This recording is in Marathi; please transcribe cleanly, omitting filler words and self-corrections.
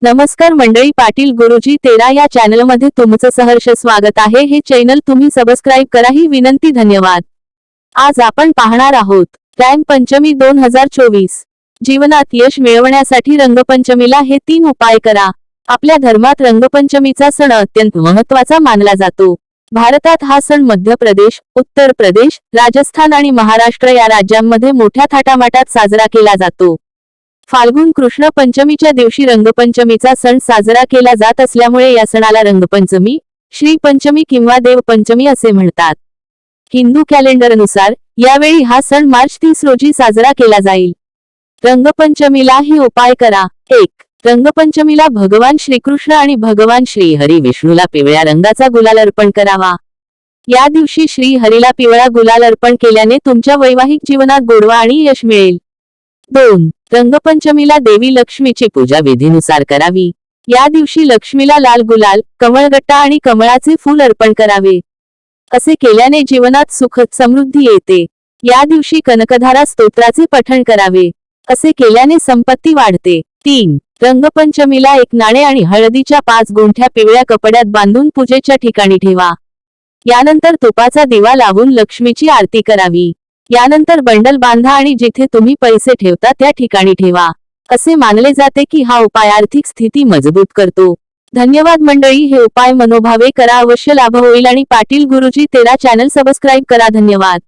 नमस्कार मंडळी, पाटील गुरुजी 13 या चॅनलमध्ये तुमचं सहर्ष स्वागत आहे। हे चॅनल तुम्ही सबस्क्राइब करा ही विनंती, धन्यवाद। आज आपण पाहणार आहोत रंगपंचमी 2024। जीवनात यश मिळवण्यासाठी रंगपंचमीला हे 3 उपाय करा। आपल्या धर्मात रंगपंचमीचा सण अत्यंत महत्त्वाचा मानला जातो। भारतात हा सण मध्य प्रदेश, उत्तर प्रदेश, राजस्थान आणि महाराष्ट्र या राज्यांमध्ये मोठ्या थाटामाटात साजरा केला जातो। फाल्गुन कृष्ण पंचमीच्या दिवशी रंगपंचमीचा सण साजरा केला जात असल्यामुळे या सणाला रंगपंचमी, श्री पंचमी किंवा देव पंचमी असे म्हणतात। हिंदू कॅलेंडरनुसार यावेळी हा सण मार्च 30 रोजी साजरा केला जाईल। रंगपंचमीला ही उपाय करा। 1. रंगपंचमीला भगवान श्रीकृष्ण आणि भगवान श्री हरी विष्णूला पिवळ्या रंगाचा गुलाल अर्पण करावा। या दिवशी श्री हरीला पिवळा गुलाल अर्पण केल्याने तुमच्या वैवाहिक जीवनात गोडवा आणि यश मिळेल। 2. रंगपंचमीला देवी लक्ष्मीची पूजा विधीनुसार करावी। या दिवशी लक्ष्मीला लाल गुलाल, कमळगट्टा आणि कमळाचे फूल अर्पण करावे। असे केल्याने जीवनात सुख समृद्धी येते। या दिवशी कनकधारा स्तोत्राचे पठण करावे। असे केल्याने संपत्ती वाढते। 3. रंगपंचमीला 1 नाणे आणि हळदीच्या 5 गुंठ्या पिवळ्या कपड्यात बांधून पूजेच्या ठिकाणी ठेवा। यानंतर तुपाचा दिवा लावून लक्ष्मीची आरती करावी। यानंतर बंडल बांधा आणि जिथे तुम्ही पैसे ठेवता त्या ठिकाणी ठेवा। असे मानले जाते की हा उपाय आर्थिक स्थिती मजबूत करतो। धन्यवाद मंडळी, हे उपाय मनोभावे करा, अवश्य लाभ होईल। आणि पाटील गुरुजी 13 चॅनल सबस्क्राइब करा। धन्यवाद।